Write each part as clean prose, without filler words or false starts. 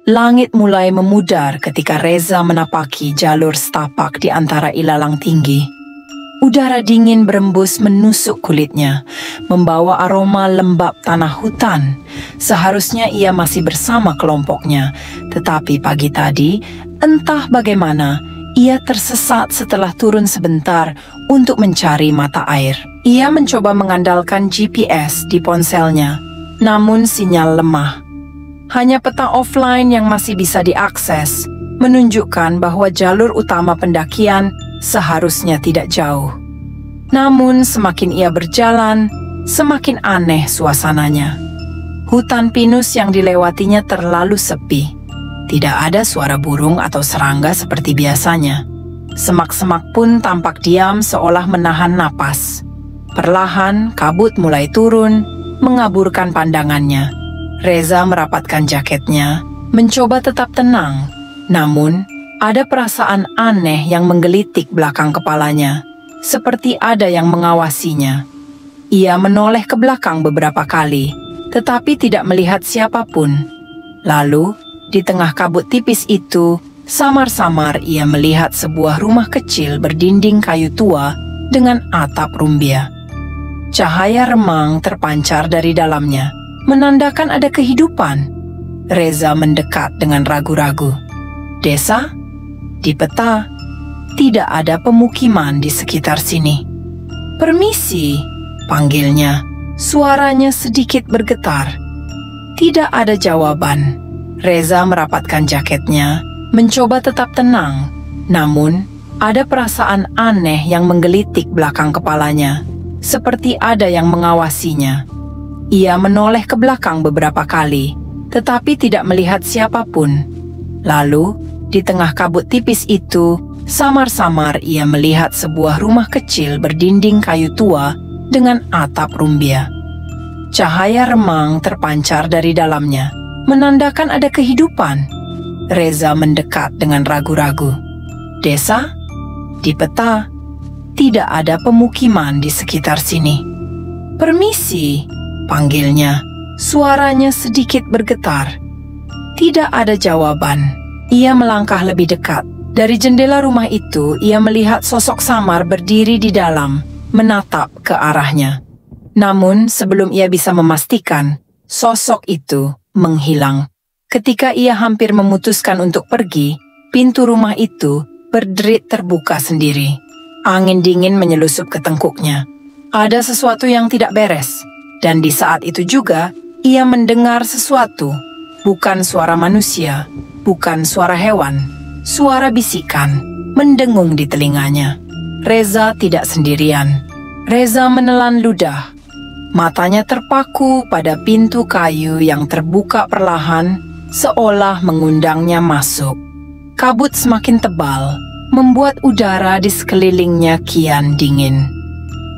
Langit mulai memudar ketika Reza menapaki jalur setapak di antara ilalang tinggi. Udara dingin berembus menusuk kulitnya, membawa aroma lembab tanah hutan. Seharusnya ia masih bersama kelompoknya, tetapi pagi tadi, entah bagaimana, ia tersesat setelah turun sebentar untuk mencari mata air. Ia mencoba mengandalkan GPS di ponselnya, namun sinyal lemah. Hanya peta offline yang masih bisa diakses, menunjukkan bahwa jalur utama pendakian seharusnya tidak jauh. Namun semakin ia berjalan, semakin aneh suasananya. Hutan pinus yang dilewatinya terlalu sepi. Tidak ada suara burung atau serangga seperti biasanya. Semak-semak pun tampak diam seolah menahan napas. Perlahan kabut mulai turun, mengaburkan pandangannya. Reza merapatkan jaketnya, mencoba tetap tenang. Namun, ada perasaan aneh yang menggelitik belakang kepalanya, seperti ada yang mengawasinya. Ia menoleh ke belakang beberapa kali, tetapi tidak melihat siapapun. Lalu, di tengah kabut tipis itu, samar-samar ia melihat sebuah rumah kecil berdinding kayu tua dengan atap rumbia. Cahaya remang terpancar dari dalamnya, menandakan ada kehidupan. Reza mendekat dengan ragu-ragu. Desa? Di peta, tidak ada pemukiman di sekitar sini. Permisi, panggilnya. Suaranya sedikit bergetar. Tidak ada jawaban. Reza merapatkan jaketnya, mencoba tetap tenang. Namun, ada perasaan aneh yang menggelitik belakang kepalanya, seperti ada yang mengawasinya. Ia menoleh ke belakang beberapa kali, tetapi tidak melihat siapapun. Lalu, di tengah kabut tipis itu, samar-samar ia melihat sebuah rumah kecil berdinding kayu tua dengan atap rumbia. Cahaya remang terpancar dari dalamnya, menandakan ada kehidupan. Reza mendekat dengan ragu-ragu. Desa? Di peta, tidak ada pemukiman di sekitar sini. Permisi, panggilnya. Suaranya sedikit bergetar. Tidak ada jawaban. Ia melangkah lebih dekat. Dari jendela rumah itu, ia melihat sosok samar berdiri di dalam, menatap ke arahnya. Namun, sebelum ia bisa memastikan, sosok itu menghilang. Ketika ia hampir memutuskan untuk pergi, pintu rumah itu berderit terbuka sendiri. Angin dingin menyelusup ke tengkuknya. Ada sesuatu yang tidak beres. Dan di saat itu juga, ia mendengar sesuatu. Bukan suara manusia, bukan suara hewan. Suara bisikan, mendengung di telinganya. Reza tidak sendirian. Reza menelan ludah. Matanya terpaku pada pintu kayu yang terbuka perlahan, seolah mengundangnya masuk. Kabut semakin tebal, membuat udara di sekelilingnya kian dingin.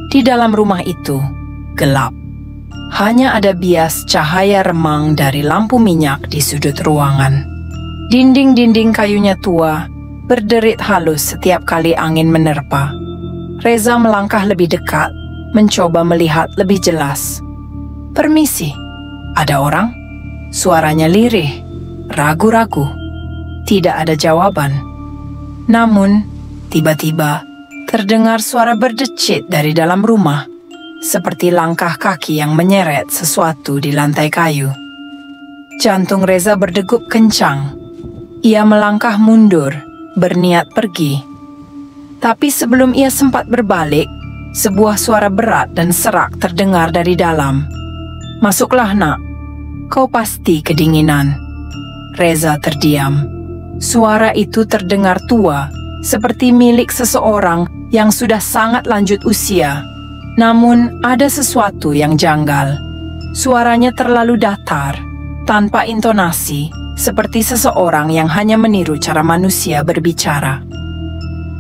Di dalam rumah itu, gelap. Hanya ada bias cahaya remang dari lampu minyak di sudut ruangan. Dinding-dinding kayunya tua, berderit halus setiap kali angin menerpa. Reza melangkah lebih dekat, mencoba melihat lebih jelas. Permisi, ada orang? Suaranya lirih, ragu-ragu. Tidak ada jawaban. Namun, tiba-tiba terdengar suara berdecit dari dalam rumah. Seperti langkah kaki yang menyeret sesuatu di lantai kayu. Jantung Reza berdegup kencang. Ia melangkah mundur, berniat pergi. Tapi sebelum ia sempat berbalik, sebuah suara berat dan serak terdengar dari dalam. Masuklah nak, kau pasti kedinginan. Reza terdiam. Suara itu terdengar tua, seperti milik seseorang yang sudah sangat lanjut usia. Namun, ada sesuatu yang janggal. Suaranya terlalu datar, tanpa intonasi, seperti seseorang yang hanya meniru cara manusia berbicara.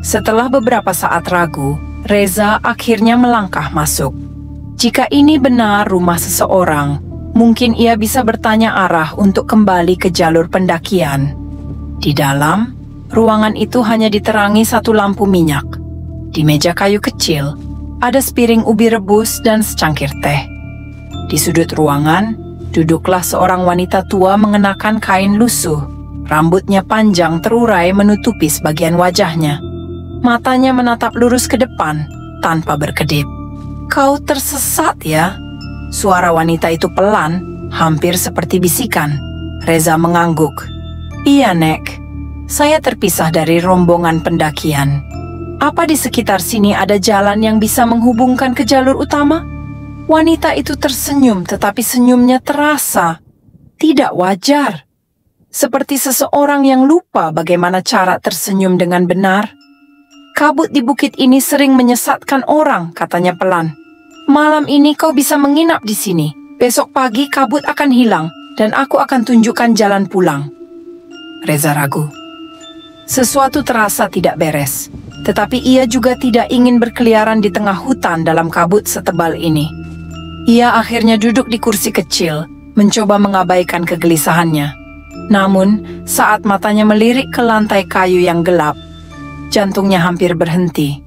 Setelah beberapa saat ragu, Reza akhirnya melangkah masuk. Jika ini benar rumah seseorang, mungkin ia bisa bertanya arah untuk kembali ke jalur pendakian. Di dalam, ruangan itu hanya diterangi satu lampu minyak. Di meja kayu kecil, ada sepiring ubi rebus dan secangkir teh. Di sudut ruangan, duduklah seorang wanita tua mengenakan kain lusuh, Rambutnya panjang terurai menutupi sebagian wajahnya. Matanya menatap lurus ke depan tanpa berkedip. "Kau tersesat ya?" Suara wanita itu pelan, hampir seperti bisikan. Reza mengangguk. "Iya, Nek. Saya terpisah dari rombongan pendakian. Apa di sekitar sini ada jalan yang bisa menghubungkan ke jalur utama?" Wanita itu tersenyum, tetapi senyumnya terasa tidak wajar. Seperti seseorang yang lupa bagaimana cara tersenyum dengan benar. "Kabut di bukit ini sering menyesatkan orang," katanya pelan. "Malam ini kau bisa menginap di sini. Besok pagi kabut akan hilang dan aku akan tunjukkan jalan pulang." Reza ragu. Sesuatu terasa tidak beres, tetapi ia juga tidak ingin berkeliaran di tengah hutan dalam kabut setebal ini. Ia akhirnya duduk di kursi kecil, mencoba mengabaikan kegelisahannya. Namun, saat matanya melirik ke lantai kayu yang gelap, jantungnya hampir berhenti.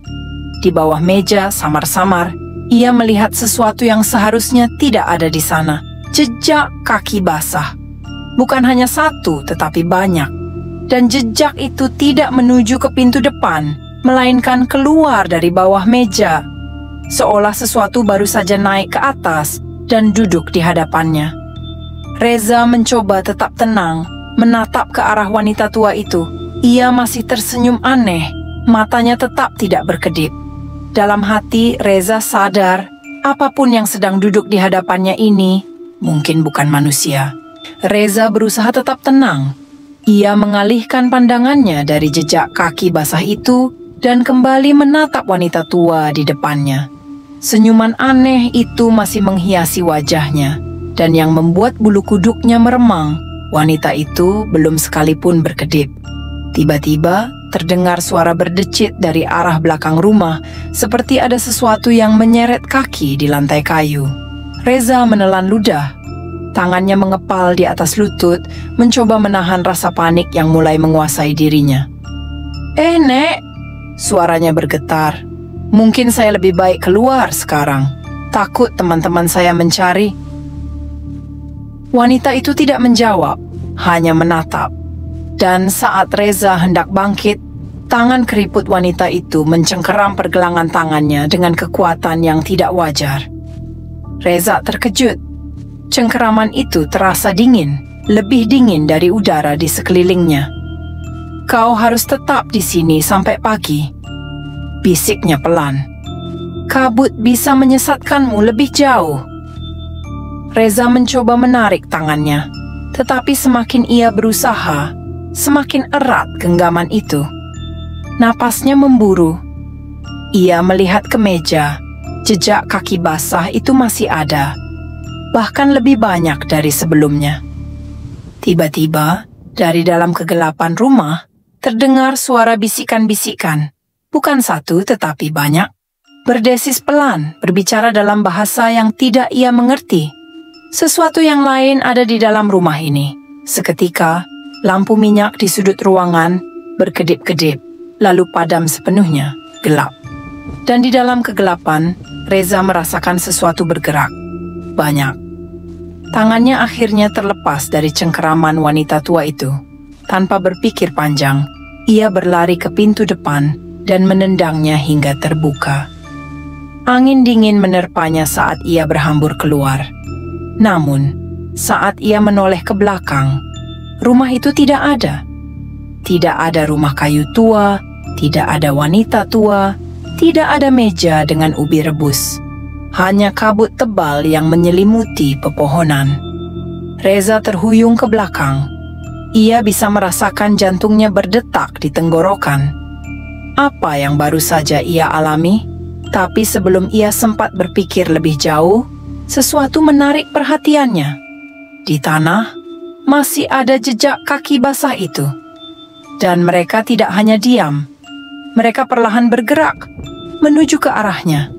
Di bawah meja, samar-samar, ia melihat sesuatu yang seharusnya tidak ada di sana. Jejak kaki basah. Bukan hanya satu, tetapi banyak. Dan jejak itu tidak menuju ke pintu depan, melainkan keluar dari bawah meja. Seolah sesuatu baru saja naik ke atas dan duduk di hadapannya. Reza mencoba tetap tenang, menatap ke arah wanita tua itu. Ia masih tersenyum aneh, matanya tetap tidak berkedip. Dalam hati, Reza sadar apapun yang sedang duduk di hadapannya ini mungkin bukan manusia. Reza berusaha tetap tenang. Ia mengalihkan pandangannya dari jejak kaki basah itu dan kembali menatap wanita tua di depannya. Senyuman aneh itu masih menghiasi wajahnya, dan yang membuat bulu kuduknya meremang, wanita itu belum sekalipun berkedip. Tiba-tiba terdengar suara berdecit dari arah belakang rumah, seperti ada sesuatu yang menyeret kaki di lantai kayu. Reza menelan ludah. Tangannya mengepal di atas lutut, mencoba menahan rasa panik yang mulai menguasai dirinya. Nek!" Suaranya bergetar. "Mungkin saya lebih baik keluar sekarang. Takut teman-teman saya mencari." Wanita itu tidak menjawab, hanya menatap. Dan saat Reza hendak bangkit, tangan keriput wanita itu mencengkeram pergelangan tangannya dengan kekuatan yang tidak wajar. Reza terkejut. Cengkeraman itu terasa dingin, lebih dingin dari udara di sekelilingnya. "Kau harus tetap di sini sampai pagi," bisiknya pelan. "Kabut bisa menyesatkanmu lebih jauh." Reza mencoba menarik tangannya, tetapi semakin ia berusaha, semakin erat genggaman itu. Napasnya memburu. Ia melihat ke meja. Jejak kaki basah itu masih ada, bahkan lebih banyak dari sebelumnya. Tiba-tiba, dari dalam kegelapan rumah, terdengar suara bisikan-bisikan. Bukan satu tetapi banyak. Berdesis pelan, berbicara dalam bahasa yang tidak ia mengerti. Sesuatu yang lain ada di dalam rumah ini. Seketika, lampu minyak di sudut ruangan berkedip-kedip, lalu padam sepenuhnya, gelap. Dan di dalam kegelapan, Reza merasakan sesuatu bergerak. Banyak. Tangannya akhirnya terlepas dari cengkeraman wanita tua itu. Tanpa berpikir panjang, ia berlari ke pintu depan dan menendangnya hingga terbuka. Angin dingin menerpanya saat ia berhambur keluar. Namun, saat ia menoleh ke belakang, rumah itu tidak ada. Tidak ada rumah kayu tua, tidak ada wanita tua, tidak ada meja dengan ubi rebus. Hanya kabut tebal yang menyelimuti pepohonan. Reza terhuyung ke belakang. Ia bisa merasakan jantungnya berdetak di tenggorokan. Apa yang baru saja ia alami? Tapi sebelum ia sempat berpikir lebih jauh, sesuatu menarik perhatiannya. Di tanah, masih ada jejak kaki basah itu. Dan mereka tidak hanya diam. Mereka perlahan bergerak, menuju ke arahnya.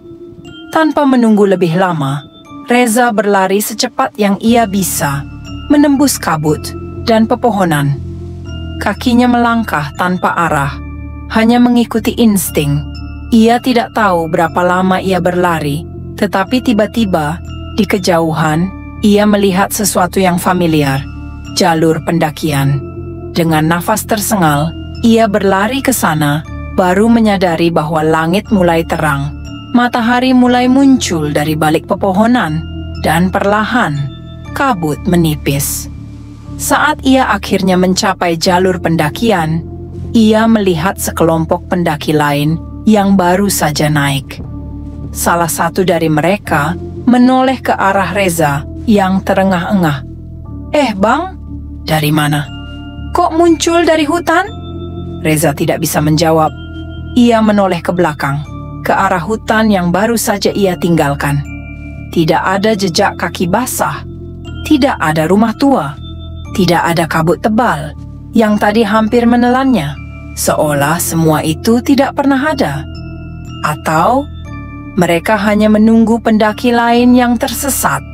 Tanpa menunggu lebih lama, Reza berlari secepat yang ia bisa, menembus kabut dan pepohonan. Kakinya melangkah tanpa arah, hanya mengikuti insting. Ia tidak tahu berapa lama ia berlari, tetapi tiba-tiba, di kejauhan, ia melihat sesuatu yang familiar, jalur pendakian. Dengan nafas tersengal, ia berlari ke sana, baru menyadari bahwa langit mulai terang. Matahari mulai muncul dari balik pepohonan, dan perlahan kabut menipis. Saat ia akhirnya mencapai jalur pendakian, ia melihat sekelompok pendaki lain yang baru saja naik. Salah satu dari mereka menoleh ke arah Reza yang terengah-engah. Bang, dari mana? Kok muncul dari hutan?" Reza tidak bisa menjawab. Ia menoleh ke belakang, ke arah hutan yang baru saja ia tinggalkan. Tidak ada jejak kaki basah, tidak ada rumah tua, tidak ada kabut tebal yang tadi hampir menelannya, seolah semua itu tidak pernah ada. Atau mereka hanya menunggu pendaki lain yang tersesat